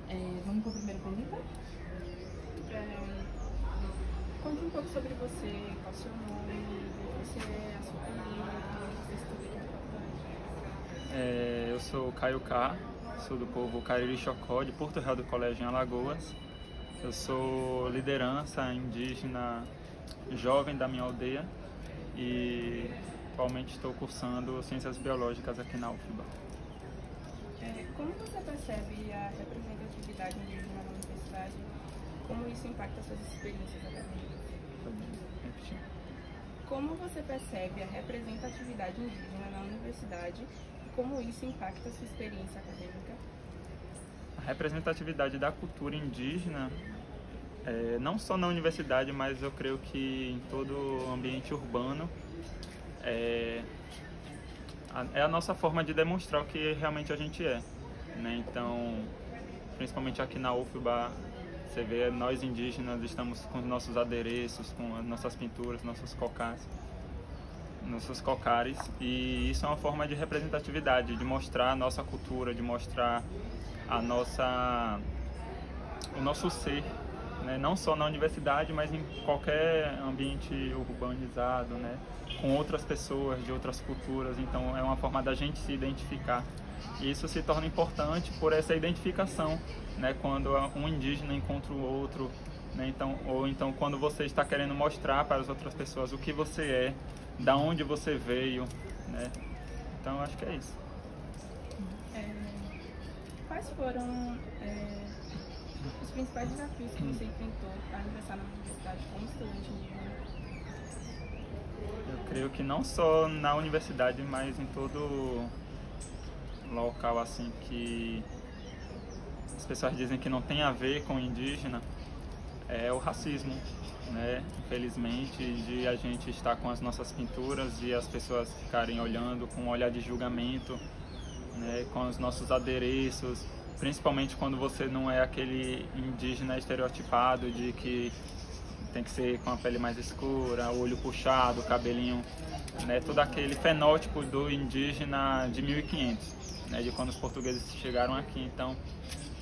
Vamos para a primeira pergunta? Conte um pouco sobre você, qual o seu nome, você é, a sua família, você estuda em faculdade. Eu sou Caio K, sou do povo Cariri Chocó, de Porto Real do Colégio em Alagoas. Eu sou liderança indígena jovem da minha aldeia e atualmente estou cursando Ciências Biológicas aqui na UFBA. Como você percebe a representatividade indígena na universidade? Como isso impacta suas experiências acadêmicas? Como você percebe a representatividade indígena na universidade e como isso impacta sua experiência acadêmica? A representatividade da cultura indígena, não só na universidade, mas eu creio que em todo o ambiente urbano, é a nossa forma de demonstrar o que realmente a gente é, né? Então, principalmente aqui na UFBA, você vê, nós indígenas estamos com os nossos adereços, com as nossas pinturas, nossos cocares, e isso é uma forma de representatividade, de mostrar a nossa cultura, de mostrar o nosso ser, né? Não só na universidade, mas em qualquer ambiente urbanizado, né? Com outras pessoas de outras culturas. Então é uma forma da gente se identificar, e isso se torna importante por essa identificação, né? Quando um indígena encontra o outro, né? Então quando você está querendo mostrar para as outras pessoas o que você é, da onde você veio, né? Então acho que é isso. Quais foram os principais desafios que você enfrentou para ingressar na universidade como estudante indígena? Eu creio que não só na universidade, mas em todo local assim que as pessoas dizem que não tem a ver com indígena, é o racismo, né? Infelizmente, de a gente estar com as nossas pinturas e as pessoas ficarem olhando com um olhar de julgamento, né? Com os nossos adereços, principalmente quando você não é aquele indígena estereotipado de que tem que ser com a pele mais escura, olho puxado, cabelinho, né? Todo aquele fenótipo do indígena de 1500, né? De quando os portugueses chegaram aqui. Então,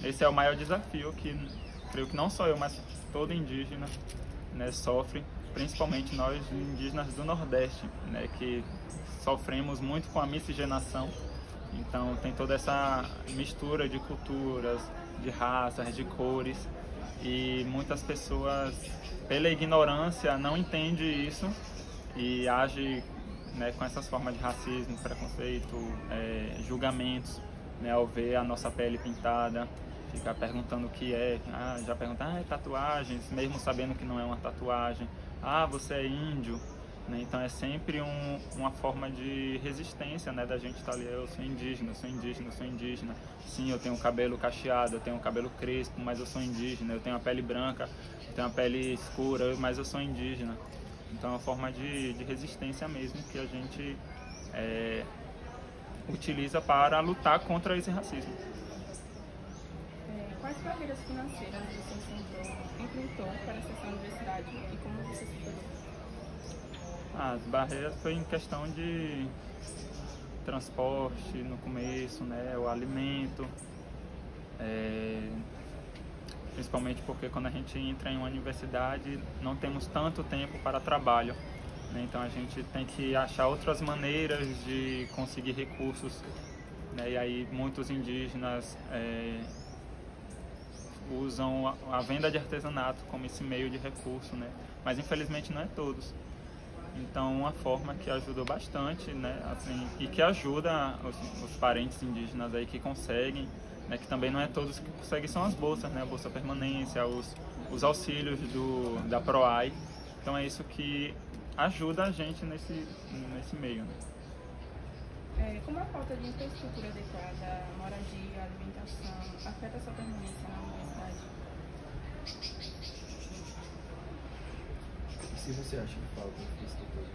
esse é o maior desafio que creio que não só eu, mas todo indígena, né, sofre, principalmente nós indígenas do Nordeste, né, que sofremos muito com a miscigenação. Então tem toda essa mistura de culturas, de raças, de cores, e muitas pessoas, pela ignorância, não entendem isso e agem, né, com essas formas de racismo, preconceito, julgamentos, né, ao ver a nossa pele pintada, ficar perguntando o que é, já pergunta, é tatuagens, mesmo sabendo que não é uma tatuagem, você é índio, né? Então é sempre uma forma de resistência, né, da gente estar ali, eu sou indígena, eu sou indígena, eu sou indígena, sim, eu tenho cabelo cacheado, eu tenho cabelo crespo, mas eu sou indígena, eu tenho a pele branca, eu tenho a pele escura, mas eu sou indígena. Então é uma forma de resistência mesmo que a gente utiliza para lutar contra esse racismo. Quais barreiras financeiras você enfrentou para acessar a universidade e como você se superou? As barreiras foi em questão de transporte no começo, né, o alimento, principalmente porque quando a gente entra em uma universidade não temos tanto tempo para trabalho, né, então a gente tem que achar outras maneiras de conseguir recursos, né, e aí muitos indígenas usam a venda de artesanato como esse meio de recurso, né? Mas infelizmente não é todos. Então uma forma que ajudou bastante, né? Assim, e que ajuda os parentes indígenas aí que conseguem, né? Que também não é todos que conseguem, são as bolsas, né? A Bolsa Permanência, os auxílios da PROAI. Então é isso que ajuda a gente nesse meio, né? Como a falta de infraestrutura adequada, moradia, alimentação, afeta a sua permanência na universidade? E se você acha que falta infraestrutura?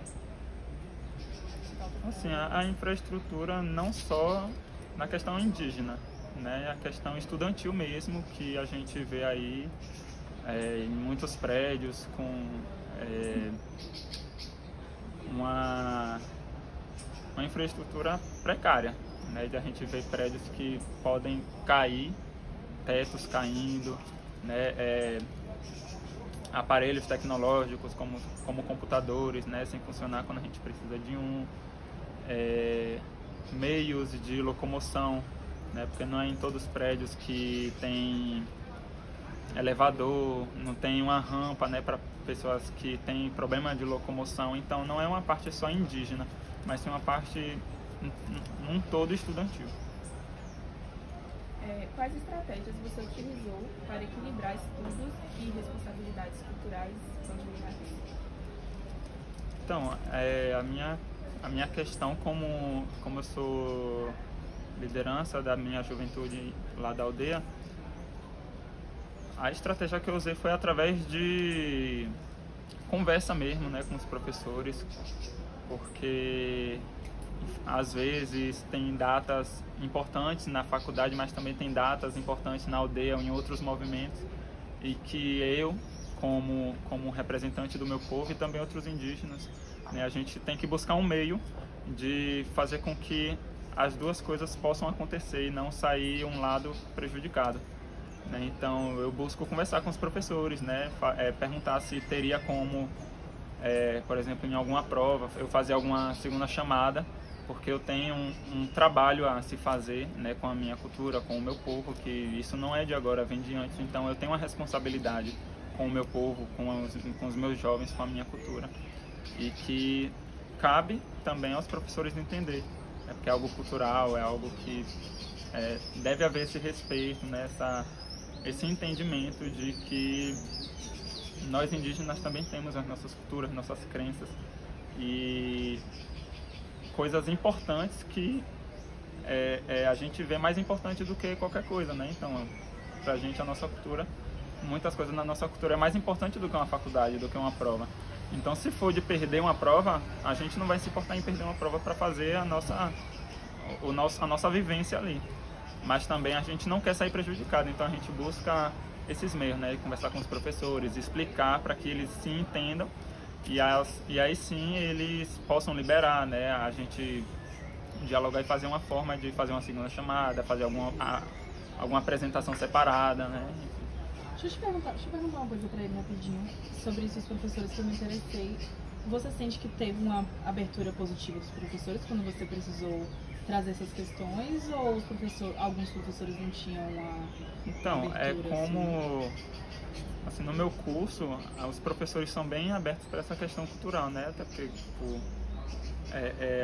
Assim, a infraestrutura não só na questão indígena, né? A questão estudantil mesmo, que a gente vê aí em muitos prédios com uma infraestrutura precária, né? A gente vê prédios que podem cair tetos caindo, né, aparelhos tecnológicos como computadores, né, sem funcionar quando a gente precisa de um, meios de locomoção, né, porque não é em todos os prédios que tem elevador, não tem uma rampa, né, para pessoas que têm problema de locomoção. Então não é uma parte só indígena, mas sim uma parte num todo estudantil. Quais estratégias você utilizou para equilibrar estudos e responsabilidades culturais familiares? Então, a minha questão como eu sou liderança da minha juventude lá da aldeia, a estratégia que eu usei foi através de conversa mesmo, né, com os professores, porque às vezes tem datas importantes na faculdade, mas também tem datas importantes na aldeia ou em outros movimentos, e que eu, como representante do meu povo e também outros indígenas, né, a gente tem que buscar um meio de fazer com que as duas coisas possam acontecer e não sair um lado prejudicado. Então eu busco conversar com os professores, né, perguntar se teria como, por exemplo, em alguma prova, eu fazer alguma segunda chamada, porque eu tenho um trabalho a se fazer, né, com a minha cultura, com o meu povo, que isso não é de agora, vem de antes. Então eu tenho uma responsabilidade com o meu povo, com os meus jovens, com a minha cultura, e que cabe também aos professores entender, né, porque é algo cultural, é algo que deve haver esse respeito, né, esse entendimento de que nós indígenas também temos as nossas culturas, nossas crenças e coisas importantes que a gente vê mais importante do que qualquer coisa, né? Então, pra gente, a nossa cultura, muitas coisas na nossa cultura é mais importante do que uma faculdade, do que uma prova. Então, se for de perder uma prova, a gente não vai se importar em perder uma prova para fazer a nossa vivência ali. Mas também a gente não quer sair prejudicado, então a gente busca esses meios, né? Conversar com os professores, explicar para que eles se entendam e aí sim eles possam liberar, né? A gente dialogar e fazer uma forma de fazer uma segunda chamada, fazer alguma apresentação separada, né? Deixa eu perguntar uma coisa para ele rapidinho sobre esses professores que eu me interessei. Você sente que teve uma abertura positiva dos professores quando você precisou trazer essas questões, ou alguns professores não tinham uma Então, abertura, assim, no meu curso, os professores são bem abertos para essa questão cultural, né? Até porque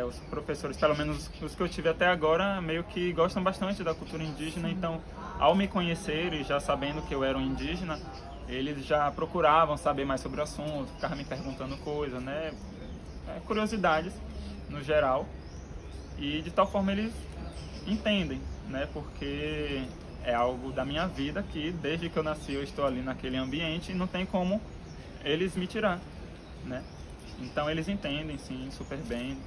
os professores, pelo menos os que eu tive até agora, meio que gostam bastante da cultura indígena. Então, ao me conhecer e já sabendo que eu era um indígena, eles já procuravam saber mais sobre o assunto, ficavam me perguntando coisas, né? Curiosidades, no geral. E de tal forma eles entendem, né? Porque é algo da minha vida que desde que eu nasci eu estou ali naquele ambiente e não tem como eles me tirar, né? Então eles entendem, sim, super bem.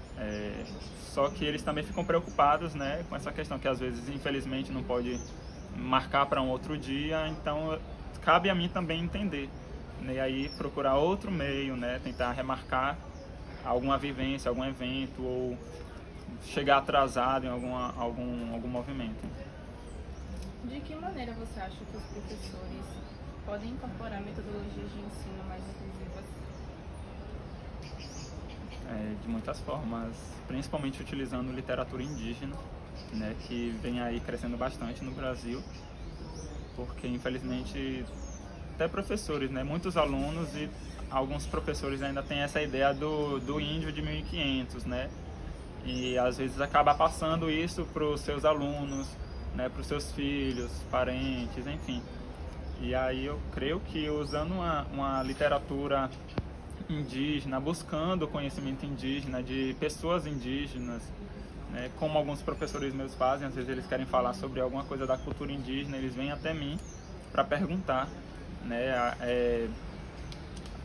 Só que eles também ficam preocupados, né? Com essa questão que às vezes, infelizmente, não pode marcar para um outro dia. Então cabe a mim também entender, né? E aí procurar outro meio, né? Tentar remarcar alguma vivência, algum evento ou chegar atrasado em algum movimento. De que maneira você acha que os professores podem incorporar metodologias de ensino mais inclusivas? De muitas formas, principalmente utilizando literatura indígena, né, que vem aí crescendo bastante no Brasil, porque infelizmente até professores, né, muitos alunos e alguns professores ainda têm essa ideia do índio de 1500, né? E às vezes acaba passando isso para os seus alunos, né, para os seus filhos, parentes, enfim. E aí eu creio que usando uma literatura indígena, buscando o conhecimento indígena de pessoas indígenas, né, como alguns professores meus fazem, às vezes eles querem falar sobre alguma coisa da cultura indígena, eles vêm até mim para perguntar, né,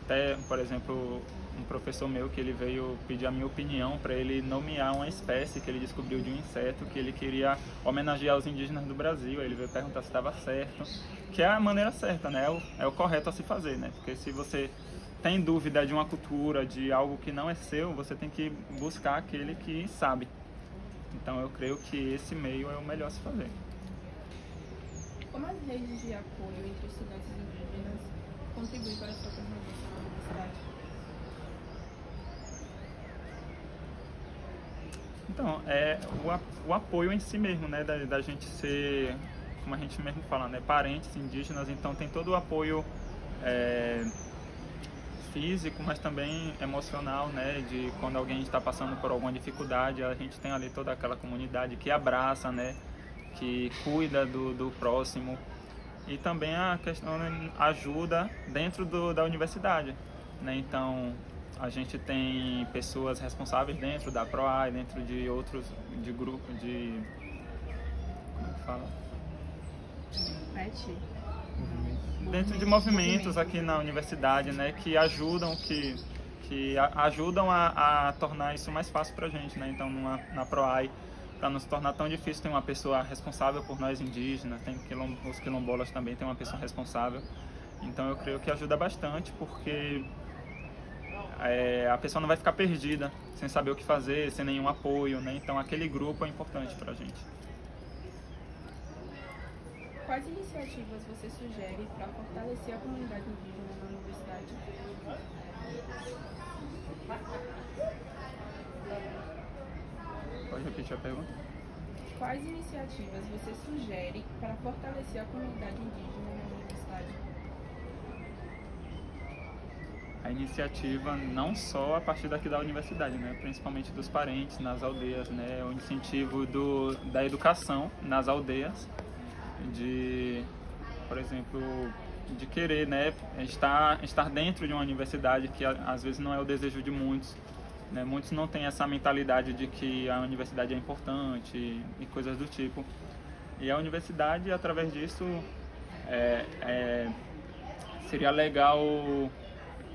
até, por exemplo, um professor meu que ele veio pedir a minha opinião para ele nomear uma espécie que ele descobriu de um inseto que ele queria homenagear os indígenas do Brasil. Ele veio perguntar se estava certo, que é a maneira certa, né? É o correto a se fazer, né? Porque se você tem dúvida de uma cultura, de algo que não é seu, você tem que buscar aquele que sabe. Então eu creio que esse meio é o melhor a se fazer. Como as redes de apoio entre estudantes indígenas contribuem para a sua permanência na universidade? Então, o apoio em si mesmo, né, da gente ser, como a gente mesmo fala, né, parentes indígenas, então tem todo o apoio físico, mas também emocional, né, de quando alguém está passando por alguma dificuldade, a gente tem ali toda aquela comunidade que abraça, né, que cuida do próximo, e também a questão de ajuda dentro da universidade, né, então a gente tem pessoas responsáveis dentro da PROAI, dentro de outros, de grupos, de... como é que fala? Dentro de movimentos aqui na universidade, né, que ajudam, ajudam a tornar isso mais fácil pra gente, né, então na PROAI, para não se tornar tão difícil, tem uma pessoa responsável por nós indígenas, tem os quilombolas também tem uma pessoa responsável, então eu creio que ajuda bastante, porque a pessoa não vai ficar perdida, sem saber o que fazer, sem nenhum apoio, né? Então aquele grupo é importante pra gente. Quais iniciativas você sugere para fortalecer a comunidade indígena na universidade? Pode repetir a pergunta? Quais iniciativas você sugere para fortalecer a comunidade indígena na universidade? A iniciativa não só a partir daqui da universidade, né? Principalmente dos parentes nas aldeias, né? O incentivo da educação nas aldeias, de, por exemplo, de querer, né, estar dentro de uma universidade, que às vezes não é o desejo de muitos, né? Muitos não têm essa mentalidade de que a universidade é importante e coisas do tipo. E a universidade, através disso, seria legal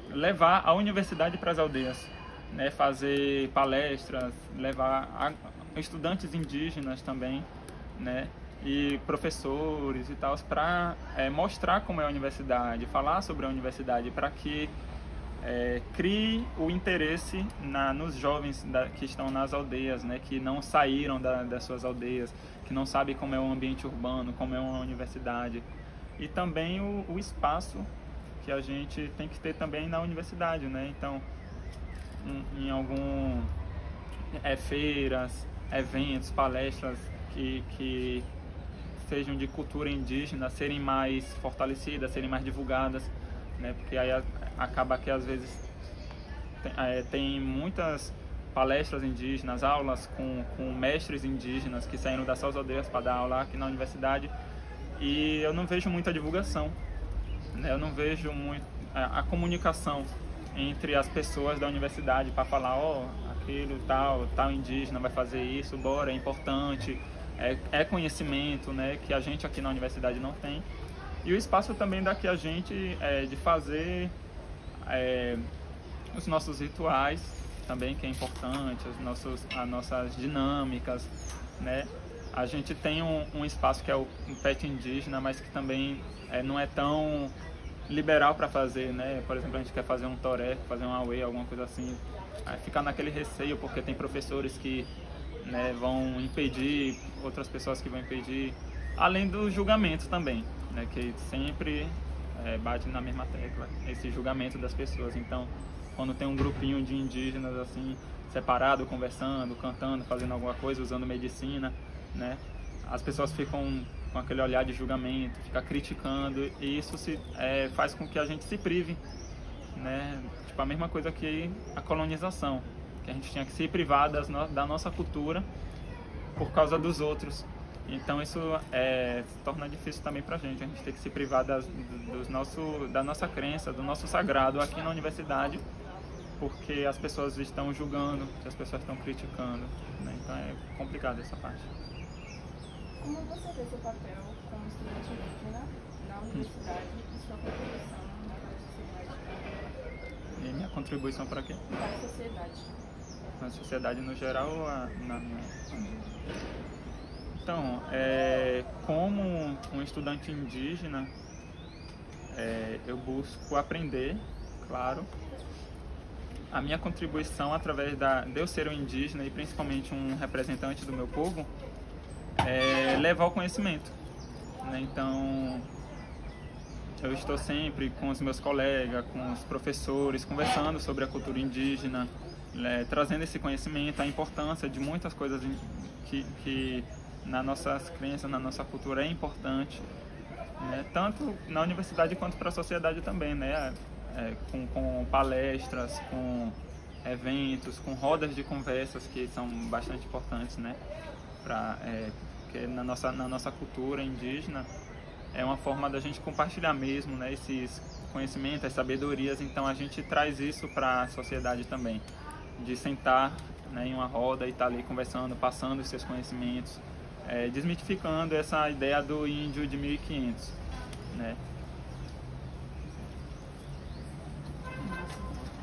levar a universidade para as aldeias, né? Fazer palestras, levar estudantes indígenas também, né? E professores e tal, para mostrar como é a universidade, falar sobre a universidade, para que crie o interesse nos jovens que estão nas aldeias, né? Que não saíram das suas aldeias, que não sabem como é o ambiente urbano, como é uma universidade. E também o espaço que a gente tem que ter também na universidade, né? Então, em feiras, eventos, palestras que sejam de cultura indígena, serem mais fortalecidas, serem mais divulgadas, né? Porque aí acaba que às vezes tem muitas palestras indígenas, aulas com mestres indígenas que saíram das suas aldeias para dar aula aqui na universidade, e eu não vejo muita divulgação. Eu não vejo muito a comunicação entre as pessoas da universidade para falar, aquilo tal indígena vai fazer isso, bora, é importante, é conhecimento, né, que a gente aqui na universidade não tem. E o espaço também daqui a gente de fazer os nossos rituais também, que é importante, as nossas dinâmicas, né. A gente tem um espaço que é o PET indígena, mas que também não é tão liberal para fazer, né? Por exemplo, a gente quer fazer um toré, fazer um auê, alguma coisa assim, aí fica naquele receio, porque tem professores que, né, vão impedir, outras pessoas que vão impedir, além do julgamento também, né, que sempre bate na mesma tecla, esse julgamento das pessoas. Então, quando tem um grupinho de indígenas assim, separado, conversando, cantando, fazendo alguma coisa, usando medicina, né, as pessoas ficam com aquele olhar de julgamento, fica criticando, e isso faz com que a gente se prive, né? Tipo, a mesma coisa que a colonização, que a gente tinha que se privar da nossa cultura por causa dos outros. Então isso se torna difícil também pra gente, a gente tem que se privar da nossa crença, do nosso sagrado aqui na universidade, porque as pessoas estão julgando, as pessoas estão criticando, né? Então é complicado essa parte. Como você vê seu papel como estudante indígena na universidade e sua contribuição para a sociedade? E minha contribuição para quê? Para a sociedade. Na sociedade no geral ou na minha? Então, como um estudante indígena, eu busco aprender, claro. A minha contribuição através de eu ser um indígena e principalmente um representante do meu povo, levar o conhecimento, né? Então, eu estou sempre com os meus colegas, com os professores, conversando sobre a cultura indígena, trazendo esse conhecimento, a importância de muitas coisas que nas nossas crenças, na nossa cultura é importante, né? Tanto na universidade quanto para a sociedade também, né? Com palestras, com eventos, com rodas de conversas que são bastante importantes, né? Porque na nossa cultura indígena é uma forma da gente compartilhar mesmo, né, esses conhecimentos, as sabedorias. Então a gente traz isso para a sociedade também, de sentar, né, em uma roda e estar ali conversando, passando os seus conhecimentos, desmitificando essa ideia do índio de 1500, né?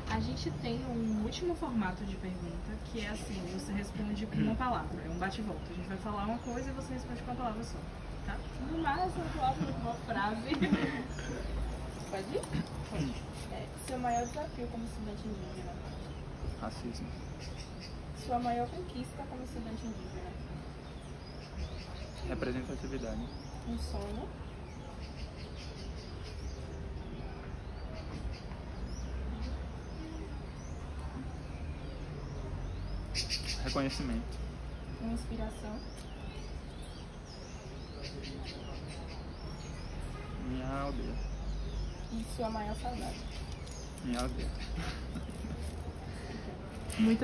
A gente tem um último formato de pergunta, que é assim, você responde com uma palavra, é um bate-volta. A gente vai falar uma coisa e você responde com uma palavra só, tá? No máximo, uma frase. Pode ir? Pode. Seu maior desafio como estudante indígena? Racismo. Sua maior conquista como estudante indígena? Representatividade. Um sonho? Reconhecimento. Uma inspiração? Minha aldeia. E sua maior saudade? Minha aldeia. Muito